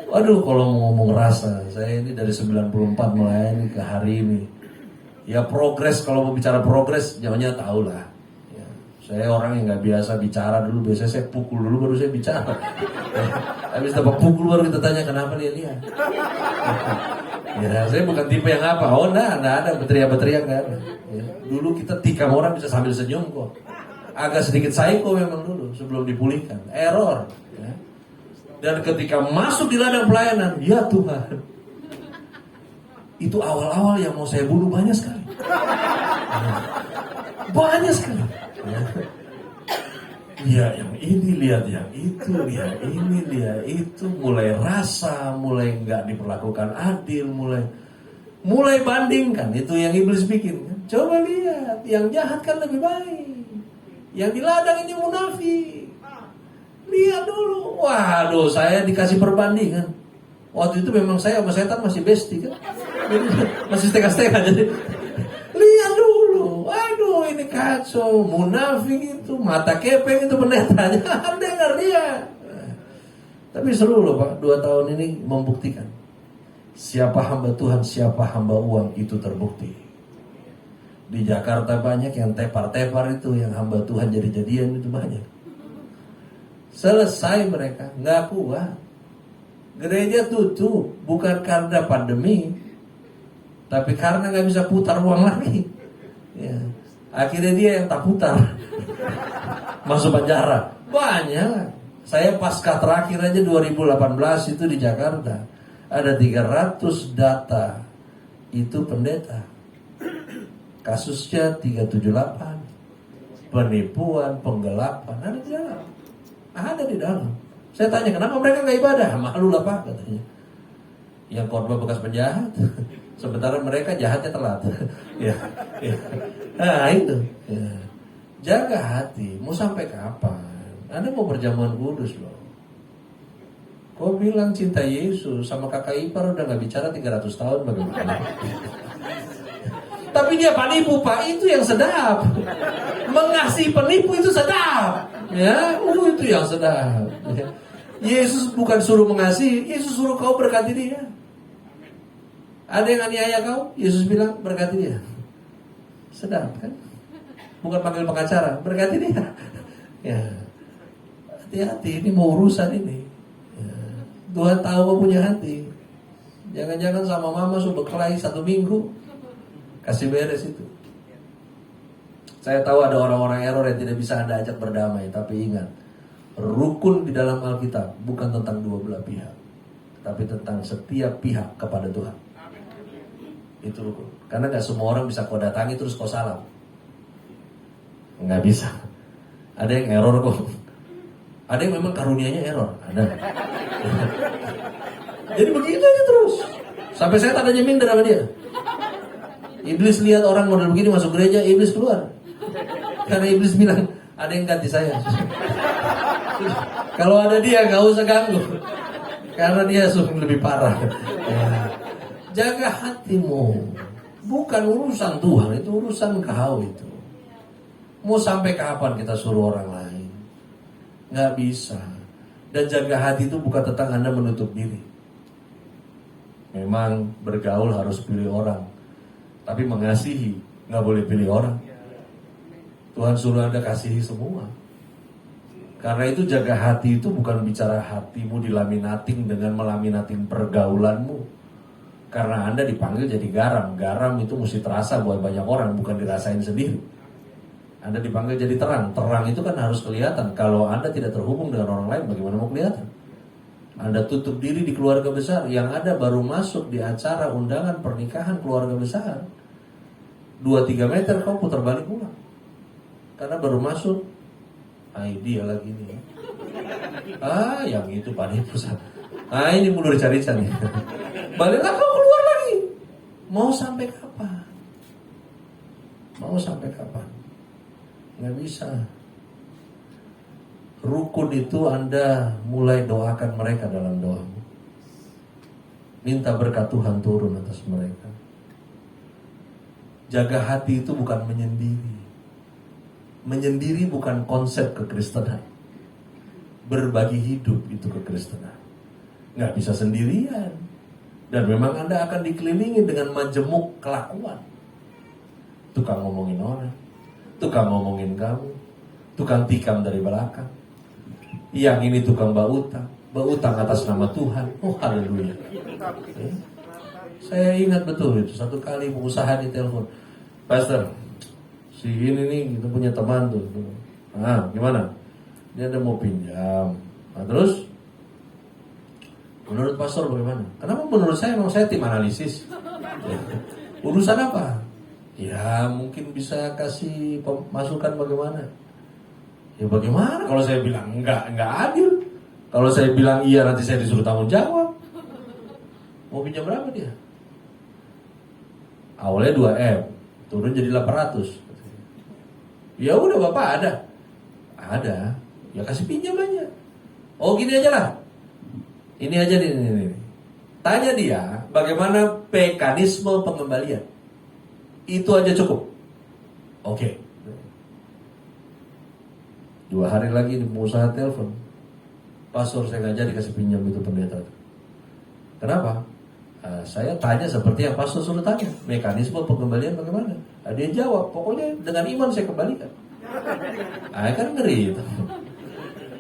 [SPEAKER 2] Waduh, kalau mau ngomong rasa, saya ini dari 94 melayani ke hari ini. Ya progres, kalau mau bicara progres, jangannya tahu lah. Ya, saya orang yang nggak biasa bicara dulu, biasanya saya pukul dulu baru saya bicara. Habis dapat pukul baru kita tanya kenapa dia lihat. Ya, saya bukan tipe yang apa. Oh, enggak ada berteriak-berteriak nggak ada. Ya, dulu kita tikam orang bisa sambil senyum kok. Agak sedikit psycho memang dulu sebelum dipulihkan. Error. Ya. Dan ketika masuk di ladang pelayanan, ya Tuhan. Itu awal-awal yang mau saya bunuh banyak sekali. Banyak sekali. Ya yang ini lihat yang itu, lihat ini, lihat itu. Mulai rasa, mulai nggak diperlakukan adil, mulai bandingkan. Itu yang iblis bikin. Coba lihat, yang jahat kan lebih baik. Yang di ladang ini munafik. Lihat dulu. Waduh, saya dikasih perbandingan. Waktu itu memang saya sama setan masih bestie kan. Masih setengah-setengah jadi. Lihat dulu. Waduh, ini kacau. Munafik itu, mata kepeng itu pendetanya. Dengar dia. Tapi seru loh Pak, 2 tahun ini membuktikan. Siapa hamba Tuhan, siapa hamba uang, itu terbukti. Di Jakarta banyak yang tepar-tepar itu, yang hamba Tuhan jadi-jadian itu banyak. Selesai mereka, gak kuat. Gereja tutup, bukan karena pandemi, tapi karena gak bisa putar uang lagi. Ya. Akhirnya dia yang tak putar. Masuk penjara. Banyak. Saya pasca terakhir aja 2018 itu di Jakarta. Ada 300 data. Itu pendeta. Kasusnya 378. Penipuan, penggelapan. Ada di dalam. Ada di dalam. Saya tanya, kenapa mereka nggak ibadah? Malu lah Pak, katanya. Yang korban bekas penjahat. Sementara mereka jahatnya telat. Ya. Nah itu. Ya. Jaga hati. Mau sampai kapan? Anda mau perjamuan kudus loh. Kau bilang cinta Yesus sama kakak ipar udah gak bicara 300 tahun bagaimana? Tapi dia penipu Pak, itu yang sedap. Mengasihi penipu itu sedap. Ya, itu yang sedap. Ya. Yesus bukan suruh mengasihi, Yesus suruh kau berkati dia. Ada yang aniaya kau, Yesus bilang berkati dia. Sedap kan? Bukan panggil pengacara, berkati dia. Ya. Hati-hati, ini mau urusan ini. Ya. Tuhan tahu kau punya hati. Jangan-jangan sama mama sudah berkelahi 1 minggu. Kasih beres itu. Saya tahu ada orang-orang error yang tidak bisa Anda ajak berdamai. Tapi ingat, rukun di dalam Alkitab bukan tentang dua belah pihak, tapi tentang setiap pihak kepada Tuhan. Itu rukun. Karena gak semua orang bisa kau datangi terus kau salam. Nggak bisa. Ada yang error kok. Ada yang memang karunianya error. Ada. Jadi begitu aja terus. Sampai saya tak ada minder sama dia. Iblis lihat orang model begini masuk gereja, iblis keluar. Karena iblis bilang, ada yang ganti saya. Kalau ada dia gak usah ganggu. Karena dia sungguh lebih parah. Ya. Jaga hatimu. Bukan urusan Tuhan, itu urusan kau itu. Mau sampai kapan kita suruh orang lain? Gak bisa. Dan jaga hati itu bukan tentang Anda menutup diri. Memang bergaul harus pilih orang, tapi mengasihi gak boleh pilih orang. Tuhan suruh Anda kasihi semua. Karena itu jaga hati itu bukan bicara hatimu dilaminating dengan melaminating pergaulanmu. Karena Anda dipanggil jadi garam. Garam itu mesti terasa buat banyak orang, bukan dirasain sendiri. Anda dipanggil jadi terang. Terang itu kan harus kelihatan. Kalau Anda tidak terhubung dengan orang lain, bagaimana mau kelihatan? Anda tutup diri di keluarga besar. Yang ada baru masuk di acara undangan pernikahan keluarga besar. 2-3 meter kau putar balik pulang. Karena baru masuk, dia lagi nih. Yang itu Pak di pusat. Ini mundur cari-cari. Baliklah kau keluar lagi. Mau sampai kapan? Mau sampai kapan? Nggak bisa. Rukun itu Anda mulai doakan mereka dalam doamu. Minta berkat Tuhan turun atas mereka. Jaga hati itu bukan menyendiri. Menyendiri bukan konsep kekristenan. Berbagi hidup itu kekristenan. Nggak bisa sendirian. Dan memang Anda akan dikelilingi dengan majemuk kelakuan. Tukang ngomongin orang, tukang ngomongin kamu, tukang tikam dari belakang. Yang ini tukang bautang atas nama Tuhan. Oh haleluya. Saya ingat betul itu. Satu kali pengusaha ditelepon, Pastor, si ini nih kita punya teman tuh. Gimana? Dia ada mau pinjam. Terus menurut pastor bagaimana? Kenapa menurut saya? Memang saya tim analisis. Urusan apa? Ya mungkin bisa kasih masukan bagaimana? Ya bagaimana? Kalau saya bilang enggak adil. Kalau saya bilang iya nanti saya disuruh tanggung jawab. Mau pinjam berapa dia? Awalnya 2M, turun jadi 800. Ya udah Bapak ada. Ya kasih pinjam aja. Oh gini aja lah. Ini aja nih. Tanya dia bagaimana mekanisme pengembalian. Itu aja cukup. Oke. 2 hari lagi di pengusaha telepon, Pastor saya nggak jadi kasih pinjam itu pendeta. Kenapa? Saya tanya seperti yang pastor suruh tanya. Mekanisme pengembalian bagaimana? Dia jawab, pokoknya dengan iman saya kembalikan. Kan ngeri itu.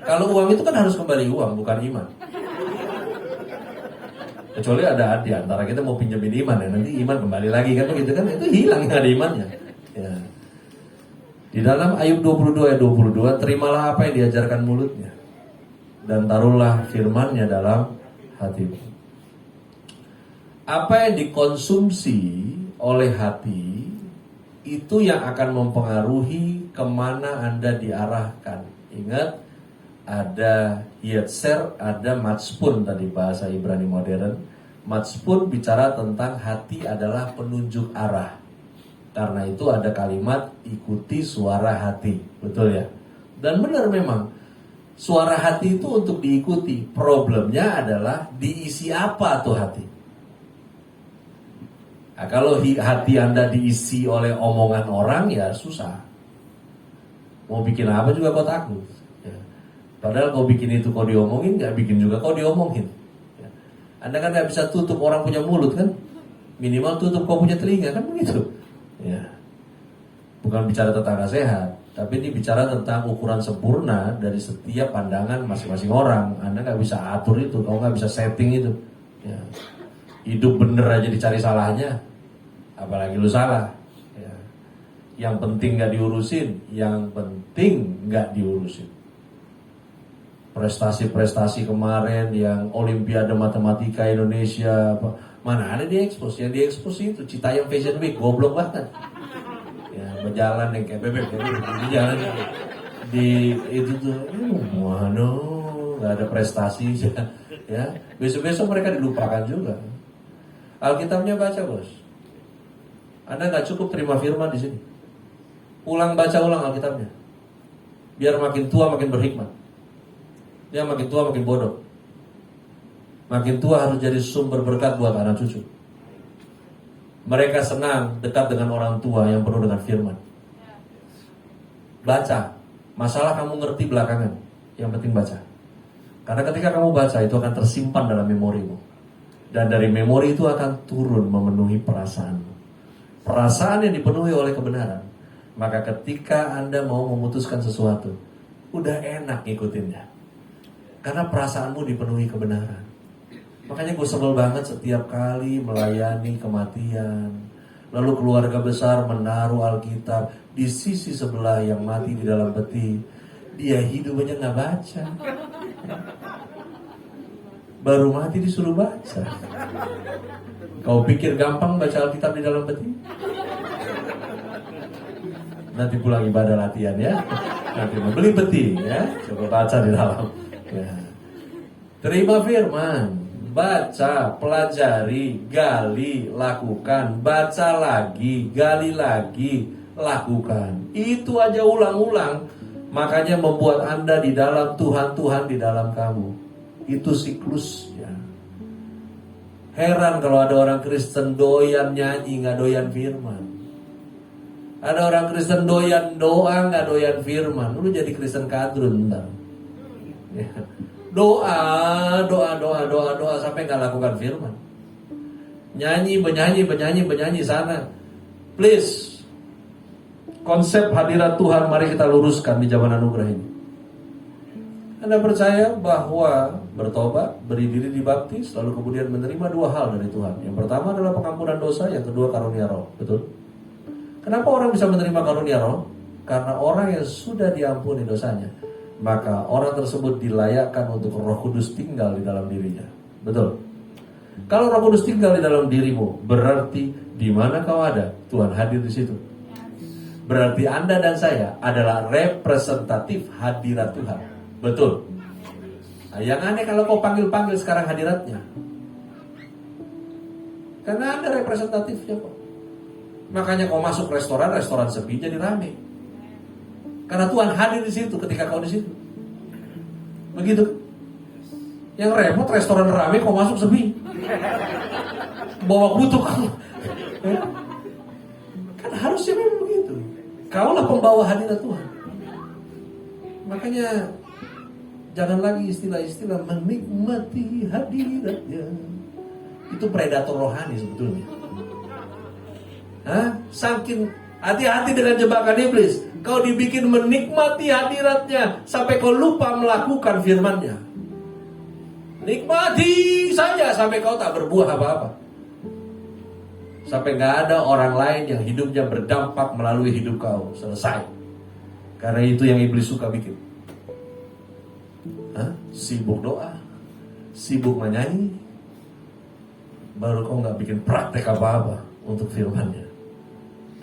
[SPEAKER 2] Kalau uang itu kan harus kembali uang, bukan iman. Kecuali ada di antara kita mau pinjemin iman ya, nanti iman kembali lagi kan begitu kan, itu hilang yang ada imannya. Ya. Di dalam Ayub 22 ayat 22, terimalah apa yang diajarkan mulutnya, dan taruhlah firman-Nya dalam hatimu. Apa yang dikonsumsi oleh hati, itu yang akan mempengaruhi kemana Anda diarahkan. Ingat, ada yetser, ada matspun tadi bahasa Ibrani modern. Matspun bicara tentang hati adalah penunjuk arah. Karena itu ada kalimat ikuti suara hati, betul ya? Dan benar memang, suara hati itu untuk diikuti. Problemnya adalah diisi apa tuh hati? Nah, kalau hati Anda diisi oleh omongan orang, ya susah. Mau bikin apa juga kau takut. Ya. Padahal kau bikin itu kau diomongin, gak bikin juga kau diomongin. Ya. Anda kan gak bisa tutup orang punya mulut kan? Minimal tutup kau punya telinga kan begitu. Ya. Bukan bicara tentang nasihat, tapi ini bicara tentang ukuran sempurna dari setiap pandangan masing-masing orang. Anda nggak bisa atur itu, kau nggak bisa setting itu. Ya. Hidup bener aja dicari salahnya, apalagi lu salah. Ya. Yang penting nggak diurusin, yang penting nggak diurusin. Prestasi-prestasi kemarin yang Olimpiade Matematika Indonesia, mana ada diekspos? Yang diekspos itu Citayam Fashion Week, goblok banget. Ya, berjalan yang kayak bebek, di jalan di itu tuh, nggak ada prestasi ya. Besok-besok mereka dilupakan juga. Alkitabnya baca bos. Anda nggak cukup terima firman di sini. Baca ulang Alkitabnya. Biar makin tua makin berhikmat. Dia makin tua makin bodoh. Makin tua harus jadi sumber berkat buat anak cucu. Mereka senang dekat dengan orang tua yang penuh dengan firman. Baca. Masalah kamu ngerti belakangan. Yang penting baca. Karena ketika kamu baca itu akan tersimpan dalam memorimu. Dan dari memori itu akan turun memenuhi perasaanmu. Perasaan yang dipenuhi oleh kebenaran. Maka ketika Anda mau memutuskan sesuatu, udah enak ngikutinnya. Karena perasaanmu dipenuhi kebenaran. Makanya gue sebel banget setiap kali melayani kematian. Lalu keluarga besar menaruh Alkitab di sisi sebelah yang mati di dalam peti. Dia hidup aja gak baca. Baru mati disuruh baca. Kau pikir gampang baca Alkitab di dalam peti? Nanti pulang ibadah latihan ya. Nanti mau beli peti ya. Coba baca di dalam ya. Terima firman. Baca, pelajari, gali, lakukan. Baca lagi, gali lagi, lakukan. Itu aja ulang-ulang. Makanya membuat Anda di dalam Tuhan, Tuhan di dalam kamu. Itu siklusnya. Heran kalau ada orang Kristen doyan nyanyi, gak doyan firman. Ada orang Kristen doyan doa, gak doyan firman. Lu jadi Kristen kadrun ntar. Ya. Doa sampai gak lakukan firman. Benyanyi sana. Please. Konsep hadirat Tuhan mari kita luruskan di zaman anugerah ini. Anda percaya bahwa bertobat, beri diri dibaptis, lalu kemudian menerima dua hal dari Tuhan. Yang pertama adalah pengampunan dosa, yang kedua karunia roh. Betul? Kenapa orang bisa menerima karunia roh? Karena orang yang sudah diampuni dosanya, maka orang tersebut dilayakkan untuk Roh Kudus tinggal di dalam dirinya. Betul? Kalau Roh Kudus tinggal di dalam dirimu, berarti di mana kau ada, Tuhan hadir di situ. Berarti Anda dan saya adalah representatif hadirat Tuhan. Betul? Nah, yang aneh kalau kau panggil-panggil sekarang hadiratnya. Karena Anda representatifnya kok. Makanya kau masuk restoran sepi jadi rame. Karena Tuhan hadir di situ ketika kau di situ. Begitu. Yang repot restoran rame kau masuk sepi. Bawa kutuk. Kan harusnya memang begitu. Kaulah pembawa hadirat Tuhan. Makanya jangan lagi istilah-istilah menikmati hadiratnya. Itu predator rohani sebetulnya. Saking hati-hati dengan jebakan iblis. Kau dibikin menikmati hadiratnya sampai kau lupa melakukan firman-Nya. Nikmati saja sampai kau tak berbuah apa-apa. Sampai gak ada orang lain yang hidupnya berdampak melalui hidup kau. Selesai. Karena itu yang iblis suka bikin. Sibuk doa, sibuk menyanyi, baru kau nggak bikin praktek apa-apa untuk firman-Nya.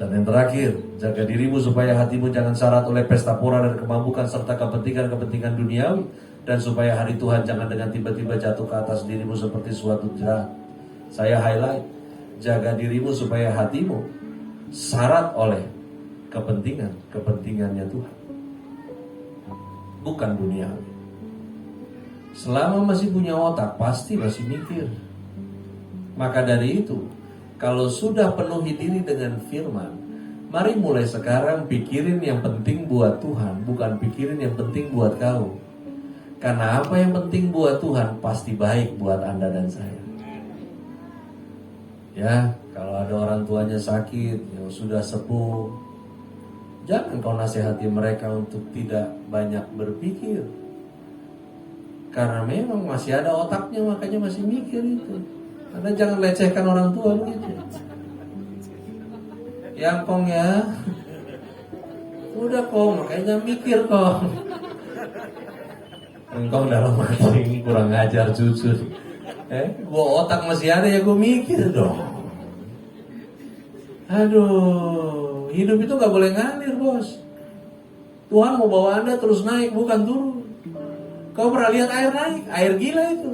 [SPEAKER 2] Dan yang terakhir, jaga dirimu supaya hatimu jangan syarat oleh pesta pora dan kemampukan serta kepentingan-kepentingan duniawi, dan supaya hari Tuhan jangan dengan tiba-tiba jatuh ke atas dirimu seperti suatu jerat. Saya highlight, jaga dirimu supaya hatimu syarat oleh kepentingannya Tuhan, bukan duniawi. Selama masih punya otak, pasti masih mikir. Maka dari itu, kalau sudah penuhi diri dengan firman, mari mulai sekarang pikirin yang penting buat Tuhan, bukan pikirin yang penting buat kau. Karena apa yang penting buat Tuhan pasti baik buat Anda dan saya. Ya, kalau ada orang tuanya sakit, yang sudah sepuh, jangan kau nasihati mereka untuk tidak banyak berpikir. Karena memang masih ada otaknya, makanya masih mikir itu. Karena jangan lecehkan orang tua begitu. Yang kong ya, udah kong, makanya mikir kong. Engkau dalam hati kurang ngajar jujur. Gua otak masih ada ya gua mikir dong. Aduh, hidup itu gak boleh ngalir bos. Tuhan mau bawa Anda terus naik, bukan turun. Kau pernah lihat air naik? Air gila itu.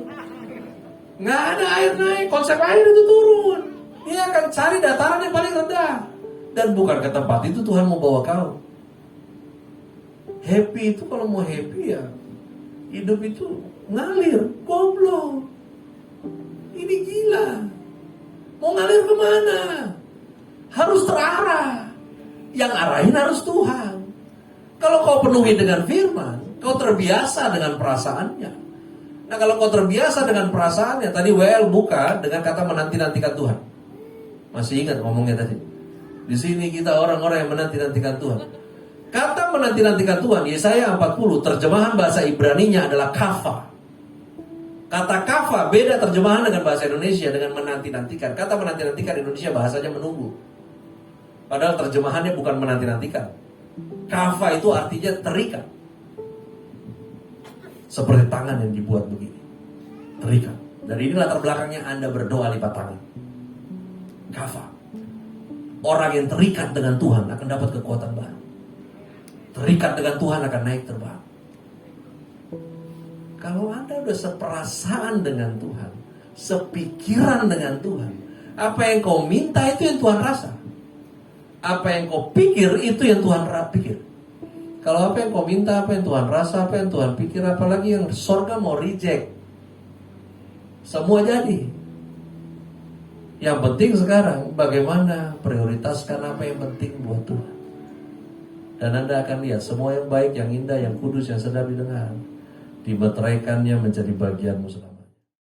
[SPEAKER 2] Nggak ada air naik, konsep air itu turun. Dia akan cari dataran yang paling rendah. Dan bukan ke tempat itu Tuhan mau bawa kau. Happy itu kalau mau happy ya, hidup itu ngalir, goblok. Ini gila. Mau ngalir kemana? Harus terarah. Yang arahin harus Tuhan. Kalau kau penuhi dengan firman, kau terbiasa dengan perasaannya. Nah kalau kau terbiasa dengan perasaannya, tadi WL buka dengan kata menanti-nantikan Tuhan. Masih ingat ngomongnya tadi? Di sini kita orang-orang yang menanti-nantikan Tuhan. Kata menanti-nantikan Tuhan, Yesaya 40, terjemahan bahasa Ibraninya adalah kafa. Kata kafa beda terjemahan dengan bahasa Indonesia dengan menanti-nantikan. Kata menanti-nantikan Indonesia bahasanya menunggu. Padahal terjemahannya bukan menanti-nantikan. Kafa itu artinya terikat. Seperti tangan yang dibuat begini, terikat. Dari ini latar belakangnya Anda berdoa lipat tangan. Kafa. Orang yang terikat dengan Tuhan akan dapat kekuatan baru. Terikat dengan Tuhan akan naik terbang. Kalau Anda udah seperasaan dengan Tuhan, sepikiran dengan Tuhan, apa yang kau minta itu yang Tuhan rasa. Apa yang kau pikir itu yang Tuhan pikir. Kalau apa yang kau minta, apa yang Tuhan rasa, apa yang Tuhan pikir, apalagi yang sorga mau reject, semua jadi. Yang penting sekarang bagaimana prioritaskan apa yang penting buat Tuhan. Dan Anda akan lihat semua yang baik, yang indah, yang kudus, yang sedap didengar, dimeteraikannya menjadi bagianmu selalu.